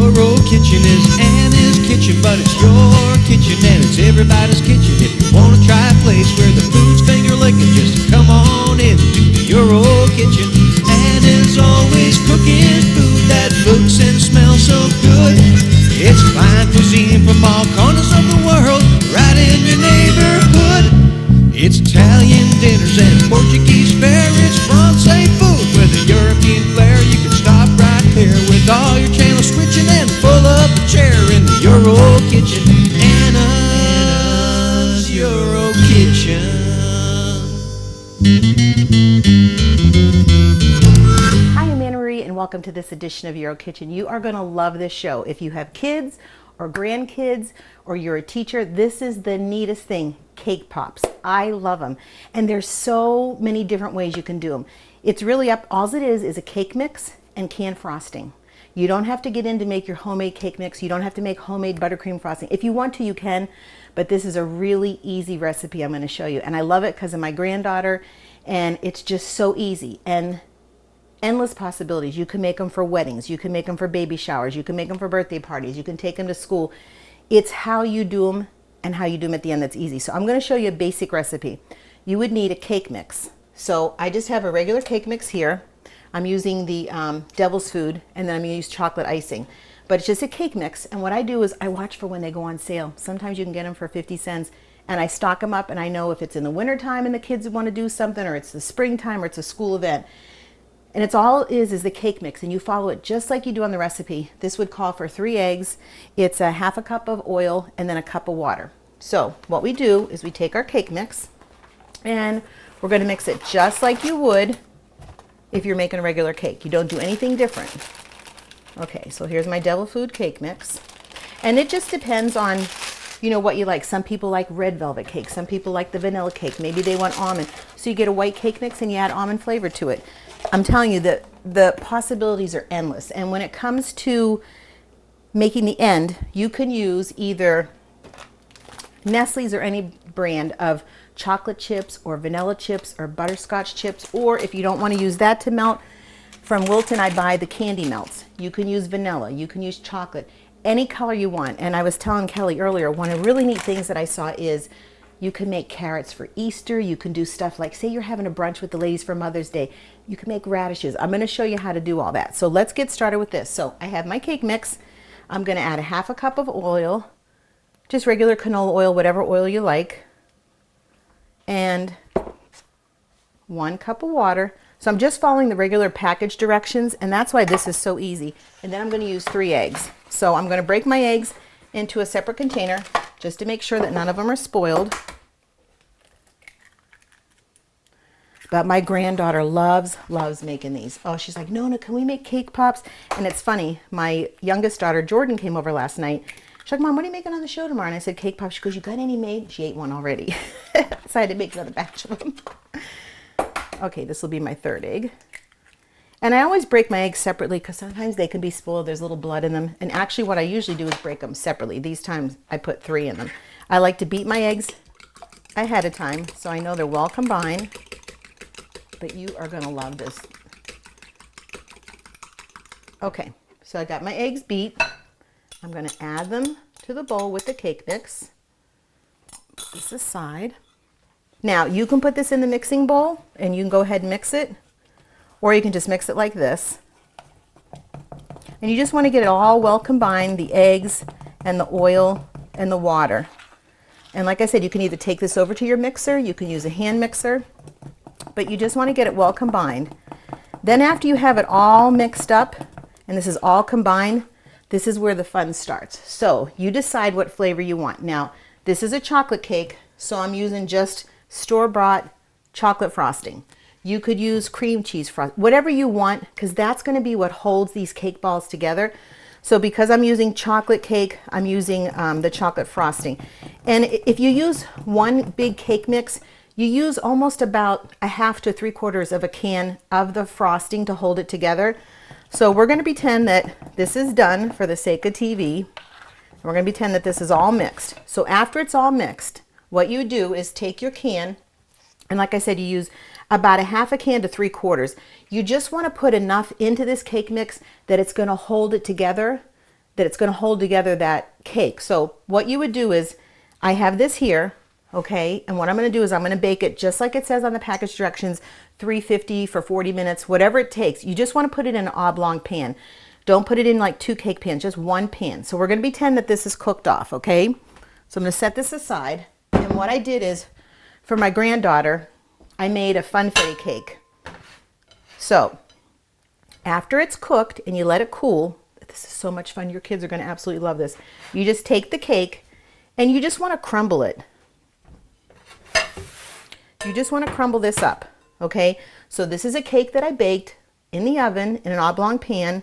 EuroKitchen is Anna's kitchen, but it's your kitchen and it's everybody's kitchen. If you want to try a place where the food's finger licking, just come on in to the EuroKitchen. Anna's always cooking food that looks and smells so good. It's fine cuisine from all corners of the world, right in your neighborhood. It's Italian dinners and Portuguese fare. It's Francais food with a European flair. You can stop right there with all your channels switching and pull up a chair in the EuroKitchen. Anna's EuroKitchen. Hi, I'm Anna Marie, and welcome to this edition of EuroKitchen. You are going to love this show. If you have kids or grandkids or you're a teacher, this is the neatest thing. Cake pops. I love them. And there's so many different ways you can do them. It's really up, all it is a cake mix and canned frosting. You don't have to get in to make your homemade cake mix. You don't have to make homemade buttercream frosting. If you want to, you can, but this is a really easy recipe I'm going to show you. And I love it because of my granddaughter, and it's just so easy and endless possibilities. You can make them for weddings. You can make them for baby showers. You can make them for birthday parties. You can take them to school. It's how you do them and how you do them at the end that's easy. So I'm going to show you a basic recipe. You would need a cake mix. So I just have a regular cake mix here. I'm using the Devil's Food, and then I'm going to use chocolate icing. But it's just a cake mix, and what I do is I watch for when they go on sale. Sometimes you can get them for 50 cents, and I stock them up, and I know if it's in the winter time and the kids want to do something, or it's the springtime, or it's a school event. And it's all is the cake mix, and you follow it just like you do on the recipe. This would call for 3 eggs. It's a half a cup of oil and then a cup of water. So what we do is we take our cake mix and we're going to mix it just like you would if you're making a regular cake. You don't do anything different. Okay, so here's my Devil Food cake mix. And it just depends on, you know, what you like. Some people like red velvet cake. Some people like the vanilla cake. Maybe they want almond. So you get a white cake mix and you add almond flavor to it. I'm telling you that the possibilities are endless. And when it comes to making the end, you can use either Nestle's or any brand of chocolate chips or vanilla chips or butterscotch chips, or if you don't want to use that to melt, from Wilton I buy the candy melts. You can use vanilla, you can use chocolate, any color you want. And I was telling Kelly earlier, one of the really neat things that I saw is you can make carrots for Easter. You can do stuff like, say you're having a brunch with the ladies for Mother's Day. You can make radishes. I'm going to show you how to do all that. So let's get started with this. So I have my cake mix. I'm going to add a half a cup of oil, just regular canola oil, whatever oil you like, and 1 cup of water. So I'm just following the regular package directions, and that's why this is so easy. And then I'm going to use 3 eggs. So I'm going to break my eggs into a separate container just to make sure that none of them are spoiled. But my granddaughter loves making these. Oh, she's like, Nona, can we make cake pops? And it's funny, my youngest daughter, Jordan, came over last night. She's like, Mom, what are you making on the show tomorrow? And I said, cake pops. She goes, you got any made? She ate one already. So I had to make another batch of them. Okay, this will be my 3rd egg. And I always break my eggs separately because sometimes they can be spoiled. There's a little blood in them. And actually what I usually do is break them separately. These times I put 3 in them. I like to beat my eggs ahead of time so I know they're well combined. But you are going to love this. Okay, so I got my eggs beat. I'm going to add them to the bowl with the cake mix. Put this aside. Now, you can put this in the mixing bowl and you can go ahead and mix it. Or you can just mix it like this. And you just want to get it all well combined, the eggs and the oil and the water. And like I said, you can either take this over to your mixer, you can use a hand mixer, but you just want to get it well combined. Then after you have it all mixed up, and this is all combined, this is where the fun starts. So you decide what flavor you want. Now, this is a chocolate cake, so I'm using just store-bought chocolate frosting. You could use cream cheese frosting, whatever you want, because that's going to be what holds these cake balls together. So because I'm using chocolate cake, I'm using the chocolate frosting. And if you use one big cake mix, you use almost about a half to 3/4 of a can of the frosting to hold it together. So we're going to pretend that this is done for the sake of TV. We're going to pretend that this is all mixed. So after it's all mixed, what you do is take your can, and like I said, you use about a half a can to 3/4. You just want to put enough into this cake mix that it's going to hold it together that it's going to hold together that cake. So what you would do is, I have this here, okay, and what I'm going to do is I'm going to bake it just like it says on the package directions, 350 for 40 minutes, whatever it takes. You just want to put it in an oblong pan. Don't put it in like 2 cake pans, just 1 pan. So we're going to pretend that this is cooked off, okay? So I'm going to set this aside. And what I did is, for my granddaughter, I made a funfetti cake. So after it's cooked and you let it cool, this is so much fun. Your kids are going to absolutely love this. You just take the cake and you just want to crumble it. You just want to crumble this up, okay? So this is a cake that I baked in the oven in an oblong pan,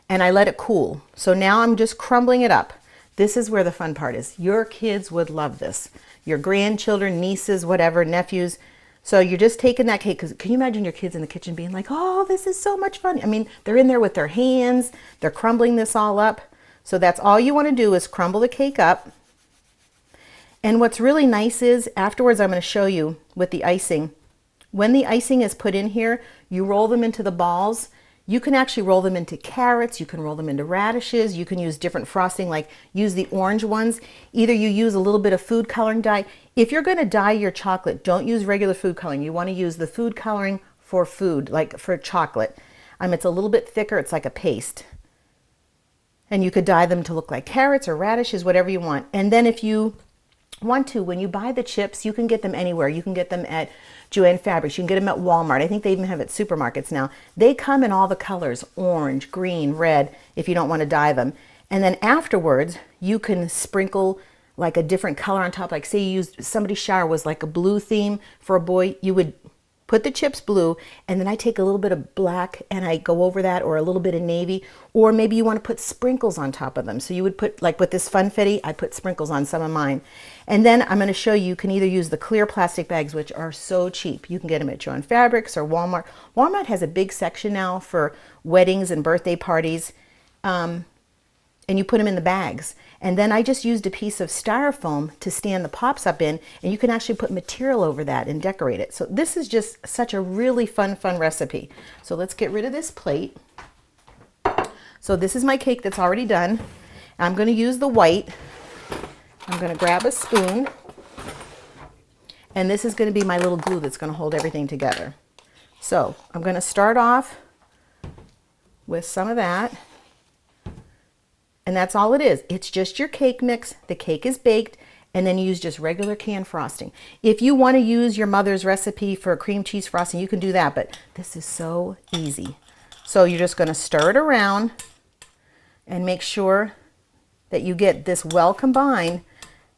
and I let it cool. So now I'm just crumbling it up. This is where the fun part is. Your kids would love this. Your grandchildren, nieces, whatever, nephews. So you're just taking that cake, because can you imagine your kids in the kitchen being like, oh, this is so much fun. I mean, they're in there with their hands. They're crumbling this all up. So that's all you want to do is crumble the cake up. And what's really nice is, afterwards I'm going to show you with the icing. When the icing is put in here, you roll them into the balls. You can actually roll them into carrots, you can roll them into radishes, you can use different frosting, like use the orange ones. Either you use a little bit of food coloring dye. If you're going to dye your chocolate, don't use regular food coloring. You want to use the food coloring for food, like for chocolate. It's a little bit thicker, it's like a paste. And you could dye them to look like carrots or radishes, whatever you want. And then if you want to, when you buy the chips, you can get them anywhere. You can get them at Joann Fabrics. You can get them at Walmart. I think they even have it at supermarkets now. They come in all the colors, orange, green, red, if you don't want to dye them. And then afterwards, you can sprinkle like a different color on top. Like say you used, somebody's shower was like a blue theme for a boy, you would put the chips blue, and then I take a little bit of black and I go over that, or a little bit of navy, or maybe you want to put sprinkles on top of them. So you would put, like with this funfetti, I put sprinkles on some of mine. And then I'm going to show you, you can either use the clear plastic bags, which are so cheap. You can get them at Joann Fabrics or Walmart. Walmart has a big section now for weddings and birthday parties. And you put them in the bags. And then I just used a piece of styrofoam to stand the pops up in, and you can actually put material over that and decorate it. So this is just such a really fun recipe. So let's get rid of this plate. So this is my cake that's already done. I'm going to use the white. I'm going to grab a spoon, and this is going to be my little glue that's going to hold everything together. So I'm going to start off with some of that. And that's all it is. It's just your cake mix. The cake is baked, and then you use just regular canned frosting. If you want to use your mother's recipe for cream cheese frosting, you can do that, but this is so easy. So you're just going to stir it around and make sure that you get this well combined,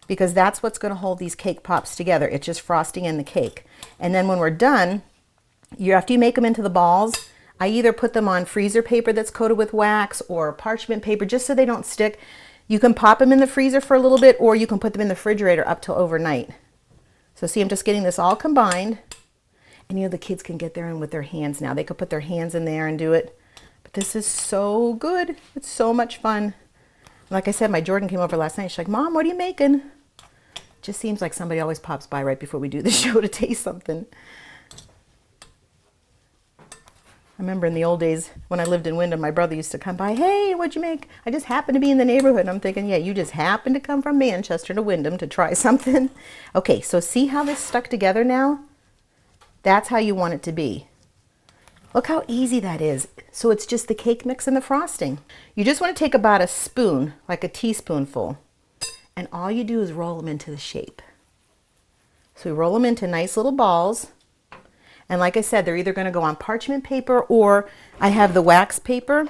because that's what's going to hold these cake pops together. It's just frosting in the cake. And then when we're done, after you make them into the balls, I either put them on freezer paper that's coated with wax or parchment paper, just so they don't stick. You can pop them in the freezer for a little bit, or you can put them in the refrigerator up till overnight. So see, I'm just getting this all combined. And you know, the kids can get there in with their hands now. They could put their hands in there and do it. But this is so good. It's so much fun. Like I said, my Jordan came over last night. She's like, Mom, what are you making? Just seems like somebody always pops by right before we do the show to taste something. I remember in the old days when I lived in Wyndham, my brother used to come by, hey, what'd you make? I just happened to be in the neighborhood. And I'm thinking, yeah, you just happened to come from Manchester to Wyndham to try something. Okay, so see how this stuck together now? That's how you want it to be. Look how easy that is. So it's just the cake mix and the frosting. You just want to take about a spoon, like a teaspoonful, and all you do is roll them into the shape. So we roll them into nice little balls. And like I said, they're either going to go on parchment paper, or I have the wax paper.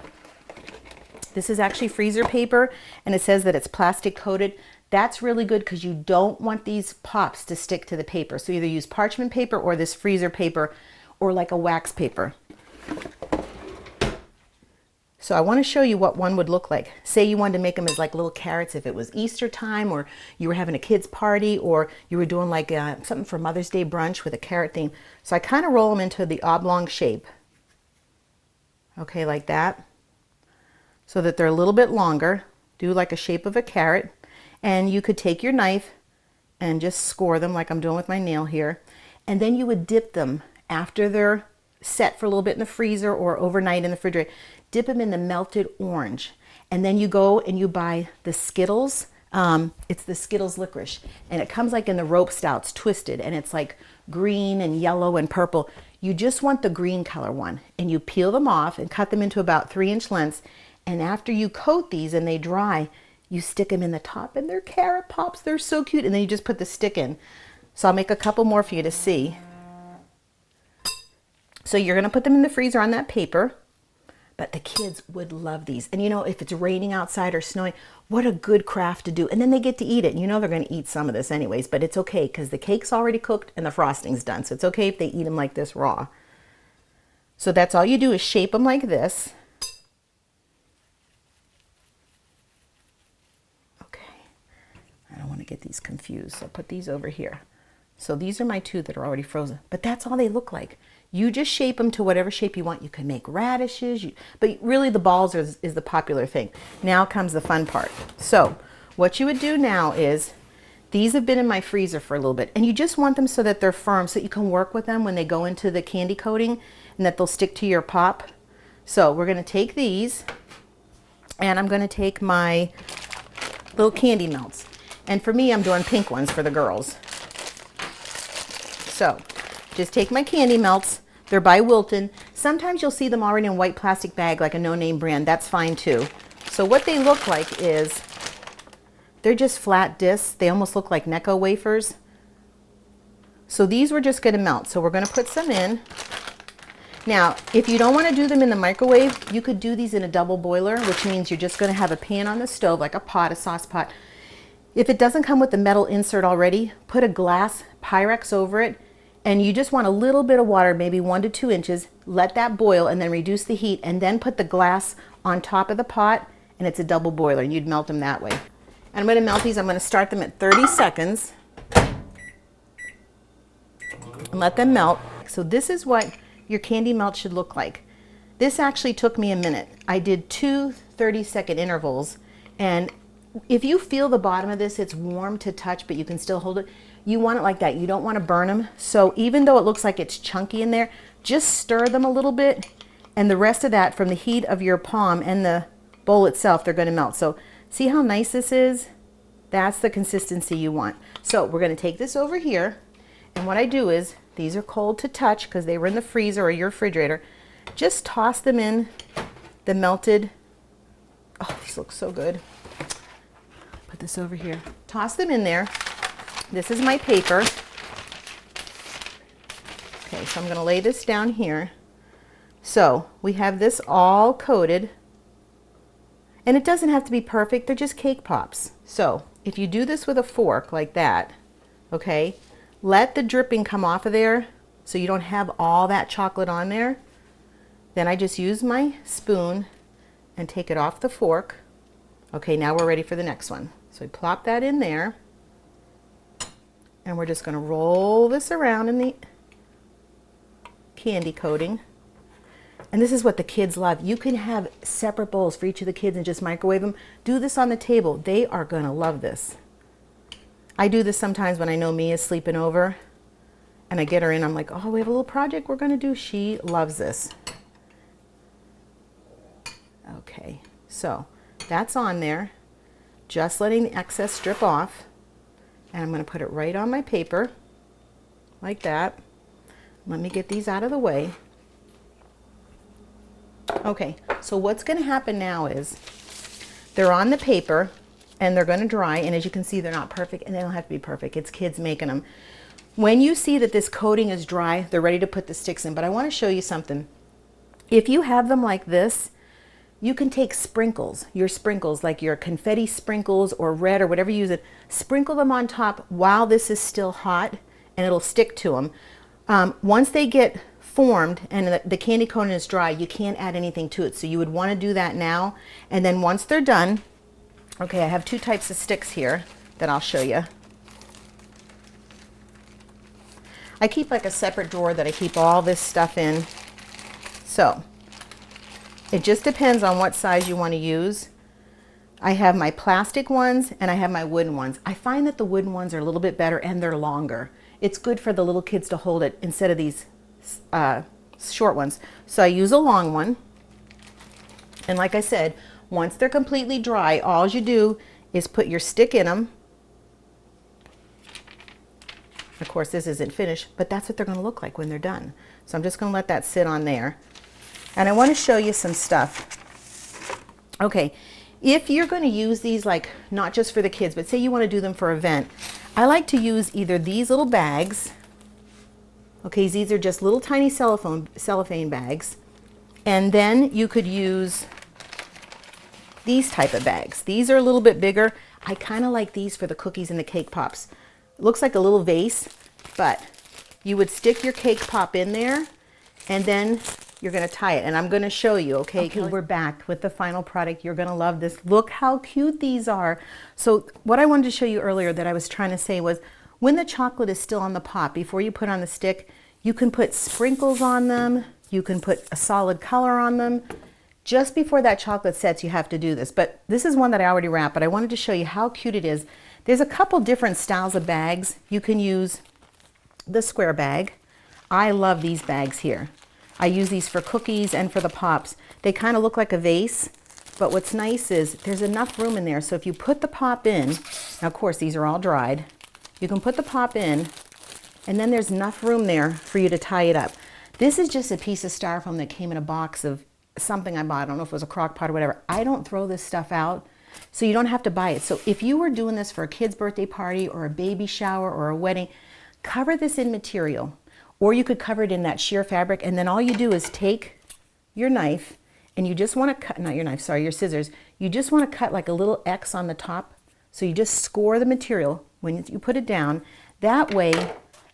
This is actually freezer paper, and it says that it's plastic coated. That's really good because you don't want these pops to stick to the paper. So either use parchment paper or this freezer paper, or like a wax paper. So I want to show you what one would look like. Say you wanted to make them as like little carrots if it was Easter time, or you were having a kid's party, or you were doing like something for Mother's Day brunch with a carrot theme. So I kind of roll them into the oblong shape. Okay, like that. So that they're a little bit longer. Do like a shape of a carrot. And you could take your knife and just score them like I'm doing with my nail here. And then you would dip them after they're set for a little bit in the freezer or overnight in the refrigerator. Dip them in the melted orange. And then you go and you buy the Skittles. It's the Skittles licorice, and it comes like in the rope stouts, twisted, and it's like green and yellow and purple. You just want the green color one, and you peel them off and cut them into about 3-inch lengths. And after you coat these and they dry, you stick them in the top, and they're carrot pops. They're so cute. And then you just put the stick in. So I'll make a couple more for you to see. So you're going to put them in the freezer on that paper. But the kids would love these. And you know, if it's raining outside or snowing, what a good craft to do. And then they get to eat it. And you know they're going to eat some of this anyways, but it's okay because the cake's already cooked and the frosting's done. So it's okay if they eat them like this raw. So that's all you do is shape them like this. Okay. I don't want to get these confused, so put these over here. So these are my 2 that are already frozen, but that's all they look like. You just shape them to whatever shape you want. You can make radishes, but really the balls is the popular thing. Now comes the fun part. So what you would do now is, these have been in my freezer for a little bit, and you just want them so that they're firm, so that you can work with them when they go into the candy coating and that they'll stick to your pop. So we're gonna take these, and I'm gonna take my little candy melts. And for me, I'm doing pink ones for the girls. So just take my candy melts. They're by Wilton. Sometimes you'll see them already in a white plastic bag, like a no-name brand. That's fine too. So what they look like is, they're just flat discs. They almost look like Necco wafers. So these we're just going to melt. So we're going to put some in. Now, if you don't want to do them in the microwave, you could do these in a double boiler, which means you're just going to have a pan on the stove, like a pot, a sauce pot. If it doesn't come with the metal insert already, put a glass Pyrex over it. And you just want a little bit of water, maybe 1 to 2 inches. Let that boil and then reduce the heat, and then put the glass on top of the pot, and it's a double boiler, and you'd melt them that way. And I'm going to melt these. I'm going to start them at 30 seconds and let them melt. So this is what your candy melt should look like. This actually took me a minute. I did 2 30-second intervals, and if you feel the bottom of this, it's warm to touch, but you can still hold it. You want it like that. You don't want to burn them. So even though it looks like it's chunky in there, just stir them a little bit, and the rest of that, from the heat of your palm and the bowl itself, they're going to melt. So see how nice this is? That's the consistency you want. So we're going to take this over here, and what I do is, these are cold to touch because they were in the freezer or your refrigerator. Just toss them in the melted, oh, these look so good. Put this over here. Toss them in there. This is my paper. Okay, so I'm going to lay this down here. So we have this all coated, and it doesn't have to be perfect. They're just cake pops. So if you do this with a fork like that, okay, let the dripping come off of there so you don't have all that chocolate on there. Then I just use my spoon and take it off the fork. Okay, now we're ready for the next one. So I plop that in there. And we're just going to roll this around in the candy coating. And this is what the kids love. You can have separate bowls for each of the kids and just microwave them. Do this on the table. They are going to love this. I do this sometimes when I know Mia's sleeping over, and I get her in. I'm like, oh, we have a little project we're going to do. She loves this. Okay, so that's on there. Just letting the excess drip off. And I'm going to put it right on my paper, like that. Let me get these out of the way. Okay, so what's going to happen now is, they're on the paper, and they're going to dry, and as you can see, they're not perfect, and they don't have to be perfect. It's kids making them. When you see that this coating is dry, they're ready to put the sticks in, but I want to show you something. If you have them like this, you can take sprinkles, your sprinkles, like your confetti sprinkles or red or whatever you use it, sprinkle them on top while this is still hot, and it'll stick to them. Once they get formed and the candy coating is dry, you can't add anything to it. So you would want to do that now. And then once they're done, okay, I have 2 types of sticks here that I'll show you. I keep like a separate drawer that I keep all this stuff in. So it just depends on what size you want to use. I have my plastic ones and I have my wooden ones. I find that the wooden ones are a little bit better and they're longer. It's good for the little kids to hold it instead of these short ones. So I use a long one. And like I said, Once they're completely dry, all you do is put your stick in them. Of course, this isn't finished, but that's what they're going to look like when they're done. So I'm just going to let that sit on there. And I want to show you some stuff. Okay, if you're going to use these, like not just for the kids, but say you want to do them for an event, I like to use either these little bags. Okay, these are just little tiny cellophane bags. And then you could use these type of bags. These are a little bit bigger. I kind of like these for the cookies and the cake pops. It looks like a little vase, but you would stick your cake pop in there and then you're going to tie it. And I'm going to show you, okay? We're back with the final product. You're going to love this. Look how cute these are. So what I wanted to show you earlier that I was trying to say was when the chocolate is still on the pop, before you put on the stick, you can put sprinkles on them. You can put a solid color on them. Just before that chocolate sets, you have to do this. But this is one that I already wrapped, but I wanted to show you how cute it is. There's a couple different styles of bags. You can use the square bag. I love these bags here. I use these for cookies and for the pops. They kind of look like a vase, but what's nice is there's enough room in there. So if you put the pop in, now of course these are all dried, you can put the pop in and then there's enough room there for you to tie it up. This is just a piece of styrofoam that came in a box of something I bought. I don't know if it was a crock pot or whatever. I don't throw this stuff out, so you don't have to buy it. So if you were doing this for a kid's birthday party or a baby shower or a wedding, cover this in material. Or you could cover it in that sheer fabric, and then all you do is take your knife and you just want to cut, not your knife, sorry, your scissors. You just want to cut like a little X on the top. So you just score the material when you put it down. That way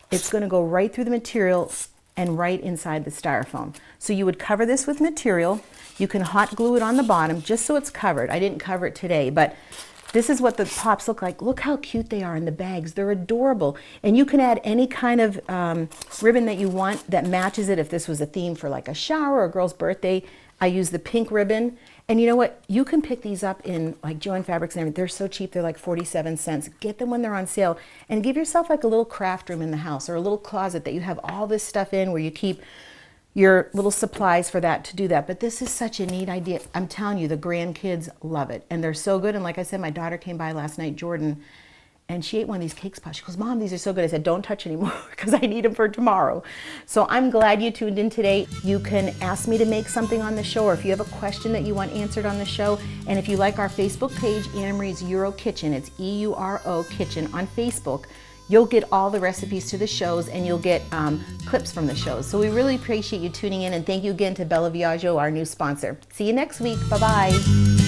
it's going to go right through the material and right inside the styrofoam. So you would cover this with material. You can hot glue it on the bottom just so it's covered. I didn't cover it today, but this is what the pops look like. Look how cute they are in the bags. They're adorable. And you can add any kind of ribbon that you want that matches it. If this was a theme for like a shower or a girl's birthday, I use the pink ribbon. And you know what? You can pick these up in like Joann Fabrics and everything. They're so cheap. They're like 47 cents. Get them when they're on sale and give yourself like a little craft room in the house or a little closet that you have all this stuff in where you keep your little supplies for that to do that. But this is such a neat idea. I'm telling you, the grandkids love it. And they're so good. And like I said, my daughter came by last night, Jordan, and she ate one of these cake pops. She goes, Mom, these are so good. I said, don't touch anymore because I need them for tomorrow. So I'm glad you tuned in today. You can ask me to make something on the show, or if you have a question that you want answered on the show. And if you like our Facebook page, Anna Marie's Euro Kitchen, it's EURO Kitchen on Facebook, you'll get all the recipes to the shows and you'll get clips from the shows. So we really appreciate you tuning in, and thank you again to Bella Viaggio, our new sponsor. See you next week. Bye-bye.